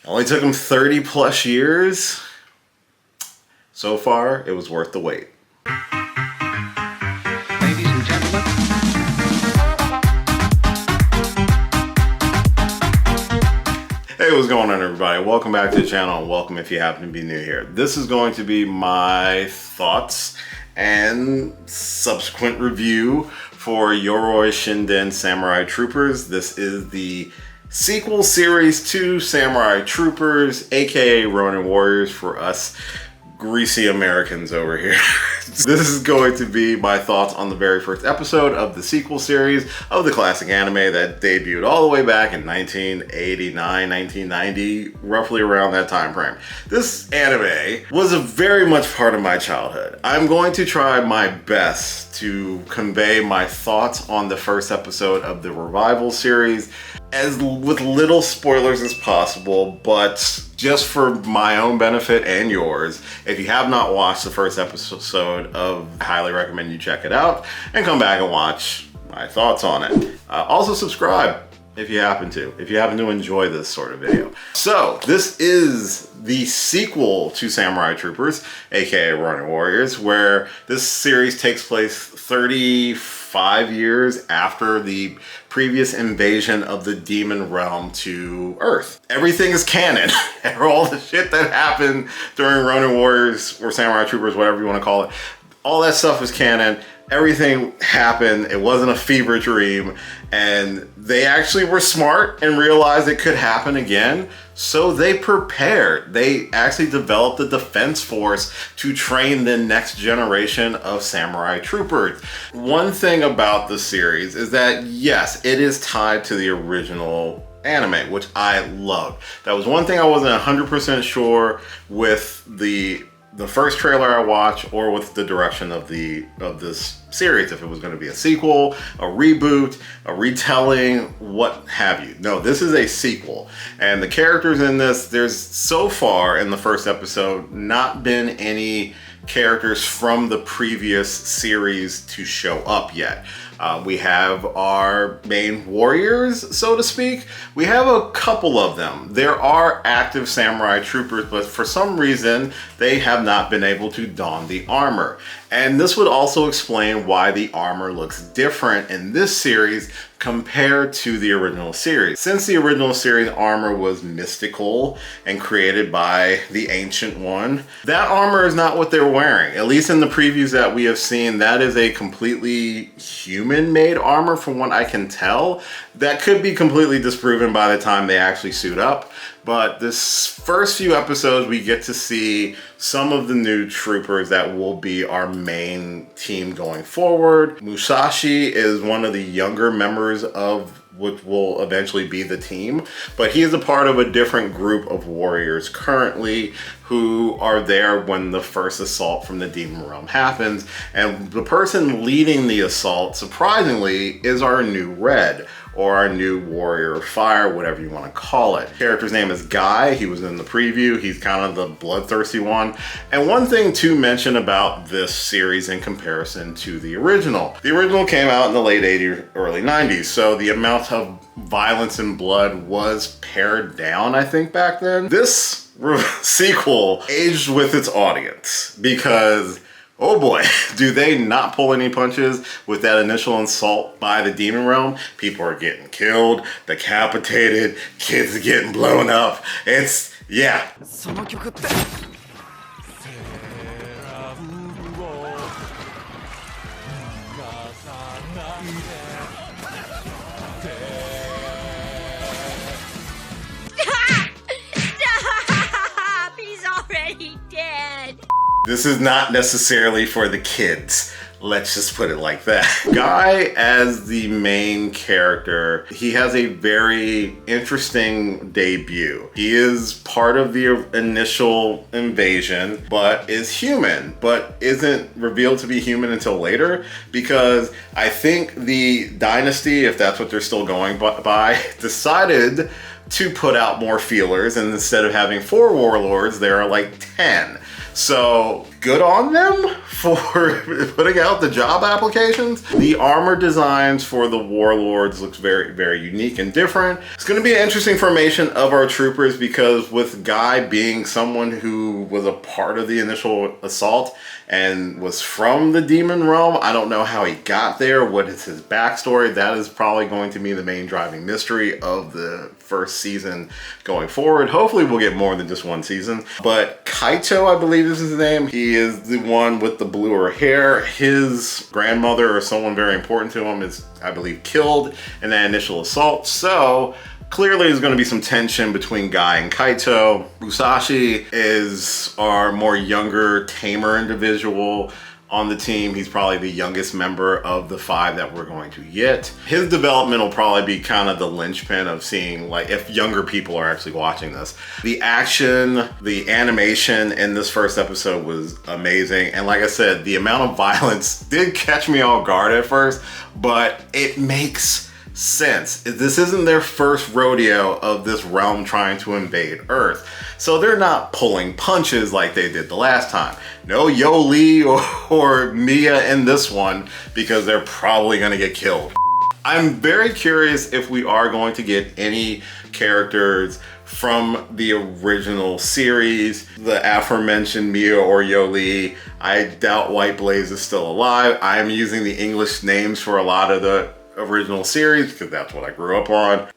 Only took him 30 plus years. So far, it was worth the wait. Ladies and gentlemen. Hey, what's going on, everybody? Welcome back to the channel, and welcome if you happen to be new here. This is going to be my thoughts and subsequent review for Yoroi Shinden Samurai Troopers. This is the sequel series to Samurai Troopers, aka Ronin Warriors for us greasy Americans over here. This is going to be my thoughts on the very first episode of the sequel series of the classic anime that debuted all the way back in 1989, 1990, roughly around that time frame. This anime was a very much part of my childhood. I'm going to try my best to convey my thoughts on the first episode of the revival series as with little spoilers as possible, but just for my own benefit and yours, if you have not watched the first episode I highly recommend you check it out and come back and watch my thoughts on it. Also subscribe if you happen to enjoy this sort of video. So this is the sequel to Samurai Troopers, aka Ronin Warriors, where this series takes place 35 years after the previous invasion of the demon realm to Earth. Everything is canon. All the shit that happened during Ronin Warriors or Samurai Troopers, whatever you want to call it, all that stuff is canon. Everything happened. It wasn't a fever dream, and they actually were smart and realized it could happen again. So they prepared. They actually developed a defense force to train the next generation of samurai troopers. One thing about the series is that, yes, it is tied to the original anime, which I loved. That was one thing I wasn't 100% sure with the first trailer I watched, or with the direction of this series, if it was going to be a sequel, a reboot, a retelling, what have you. No, this is a sequel, and the characters in this, there's so far in the first episode not been any characters from the previous series to show up yet. We have our main warriors, so to speak. We have a couple of them. There are active samurai troopers, but for some reason, they have not been able to don the armor. And this would also explain why the armor looks different in this series compared to the original series. Since the original series armor was mystical and created by the Ancient One, that armor is not what they're wearing. At least in the previews that we have seen, that is a completely human-made armor from what I can tell. That could be completely disproven by the time they actually suit up. But this first few episodes, we get to see some of the new troopers that will be our main team going forward. Musashi is one of the younger members of which will eventually be the team, but he is a part of a different group of warriors currently who are there when the first assault from the demon realm happens. And the person leading the assault, surprisingly, is our new Red, or our new warrior of fire, whatever you want to call it. Character's name is Guy. He was in the preview. He's kind of the bloodthirsty one. And one thing to mention about this series in comparison to the original. The original came out in the late 80s, early 90s, so the amount of violence and blood was pared down, I think, back then. This sequel aged with its audience, because oh boy, do they not pull any punches with that initial assault by the demon realm. People are getting killed, decapitated, kids are getting blown up. It's, yeah. Stop! He's already dead. This is not necessarily for the kids. Let's just put it like that. Guy, as the main character, he has a very interesting debut. He is part of the initial invasion, but is human, but isn't revealed to be human until later, because I think the dynasty, if that's what they're still going by, decided to put out more feelers, and instead of having 4 warlords, there are like 10. So good on them for putting out the job applications. The armor designs for the warlords looks very, very unique and different. It's going to be an interesting formation of our troopers because with Guy being someone who was a part of the initial assault and was from the demon realm, I don't know how he got there. What is his backstory? That is probably going to be the main driving mystery of the first season going forward. Hopefully we'll get more than just one season. But Kaito, I believe is his name. He is the one with the bluer hair. His grandmother or someone very important to him is, I believe, killed in that initial assault. So clearly there's going to be some tension between Guy and Kaito. Musashi is our more younger, tamer individual on the team. He's probably the youngest member of the 5 that we're going to get. His development will probably be kind of the linchpin of seeing like if younger people are actually watching this. The action, the animation in this first episode was amazing. And like I said, the amount of violence did catch me off guard at first, but it makes sense. This isn't their first rodeo of this realm trying to invade Earth. So they're not pulling punches like they did the last time. No Yoli or Mia in this one because they're probably gonna get killed. I'm very curious if we are going to get any characters from the original series. The aforementioned Mia or Yoli. I doubt White Blaze is still alive. I'm using the English names for a lot of the original series because that's what I grew up on.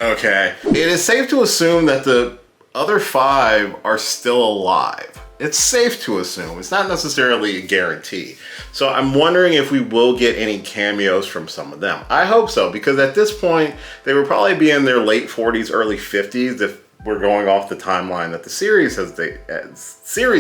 Okay, it is safe to assume that the other 5 are still alive. It's safe to assume. It's not necessarily a guarantee. So I'm wondering if we will get any cameos from some of them. I hope so, because at this point, they would probably be in their late 40s, early 50s if we're going off the timeline that the series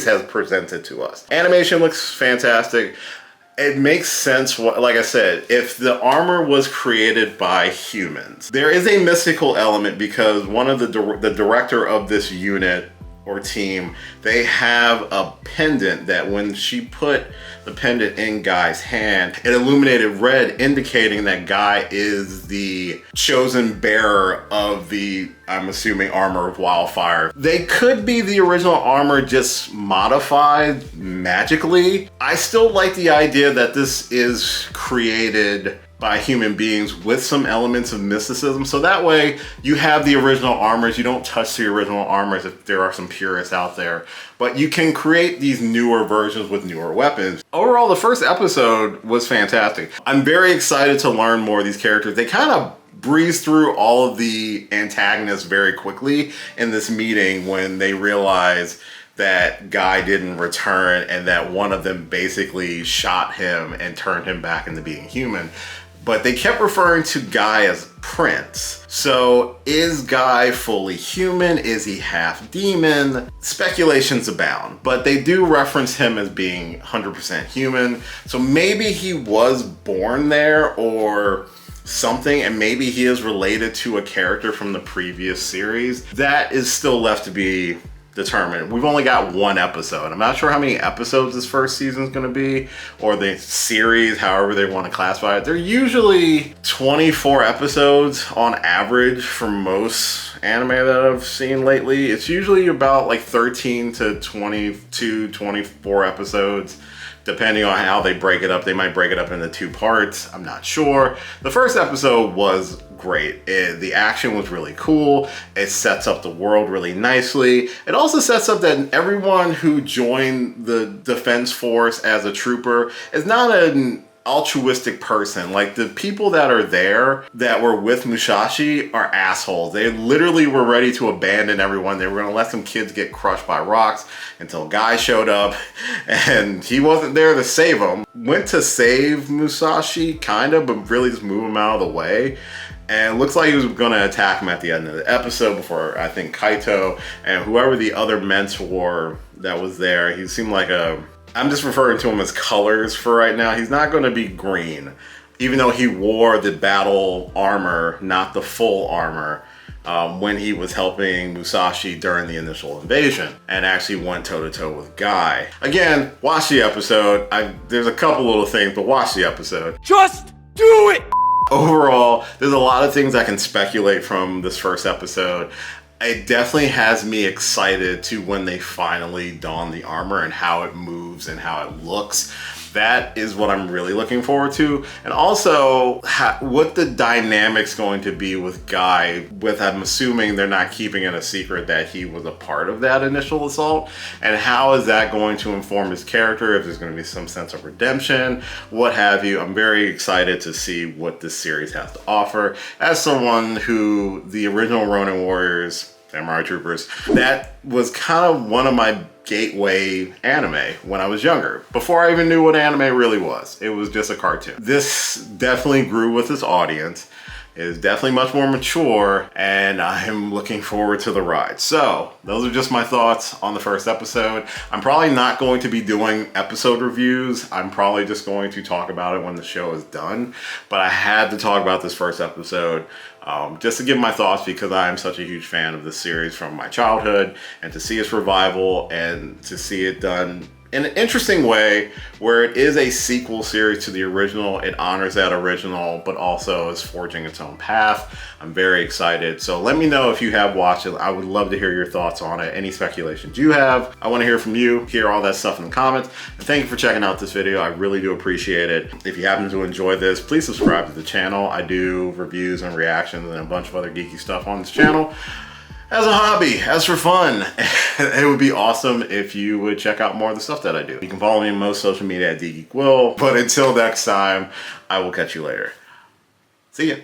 has presented to us. Animation looks fantastic. It makes sense, like I said, if the armor was created by humans. There is a mystical element because one of the director of this unit or team, they have a pendant that when she put the pendant in Guy's hand, it illuminated red, indicating that Guy is the chosen bearer of the, I'm assuming, armor of Wildfire. They could be the original armor just modified magically. I still like the idea that this is created by human beings with some elements of mysticism. So that way you have the original armors. You don't touch the original armors if there are some purists out there, but you can create these newer versions with newer weapons. Overall, the first episode was fantastic. I'm very excited to learn more of these characters. They kind of breeze through all of the antagonists very quickly in this meeting when they realize that Guy didn't return and that one of them basically shot him and turned him back into being human. But they kept referring to Guy as Prince. So is Guy fully human? Is he half demon? Speculations abound, but they do reference him as being 100% human. So maybe he was born there or something, and maybe he is related to a character from the previous series. That is still left to be determined. We've only got 1 episode. I'm not sure how many episodes this first season is going to be, or the series, however they want to classify it. They're usually 24 episodes on average for most anime that I've seen lately. It's usually about like 13 to 22, 24 episodes. Depending on how they break it up, they might break it up into 2 parts. I'm not sure. The first episode was great. The action was really cool. It sets up the world really nicely. It also sets up that everyone who joined the defense force as a trooper is not an altruistic person. Like the people that are there that were with Musashi are assholes. They literally were ready to abandon everyone. They were going to let some kids get crushed by rocks until Guy showed up, and he wasn't there to save them. Went to save Musashi kind of, but really just move him out of the way. And it looks like he was going to attack him at the end of the episode before, I think, Kaito and whoever the other mentor that was there. He seemed like I'm just referring to him as colors for right now. He's not going to be green, even though he wore the battle armor, not the full armor, when he was helping Musashi during the initial invasion and actually went toe-to-toe with Guy. Again, watch the episode. There's a couple little things, but watch the episode. Just do it! Overall, there's a lot of things I can speculate from this first episode. it definitely has me excited to when they finally don the armor and how it moves and how it looks. That is what I'm really looking forward to. And also what the dynamic's going to be with Guy, with, I'm assuming they're not keeping it a secret that he was a part of that initial assault. And how is that going to inform his character, if there's going to be some sense of redemption, what have you. I'm very excited to see what this series has to offer. As someone who, the original Ronin Warriors, Samurai Troopers, that was kind of one of my gateway anime when I was younger, before I even knew what anime really was. It was just a cartoon. This definitely grew with its audience. It is definitely much more mature, and I am looking forward to the ride. So those are just my thoughts on the first episode. I'm probably not going to be doing episode reviews. I'm probably just going to talk about it when the show is done, but I had to talk about this first episode just to give my thoughts, because I am such a huge fan of this series from my childhood, and to see its revival and to see it done in an interesting way where it is a sequel series to the original. It honors that original, but also is forging its own path. I'm very excited. So let me know if you have watched it. I would love to hear your thoughts on it. Any speculations you have, I want to hear from you. Hear all that stuff in the comments. And thank you for checking out this video. I really do appreciate it. If you happen to enjoy this, please subscribe to the channel. I do reviews and reactions and a bunch of other geeky stuff on this channel as a hobby, as for fun. It would be awesome if you would check out more of the stuff that I do. You can follow me on most social media at DGeekWill. But until next time, I will catch you later. See ya.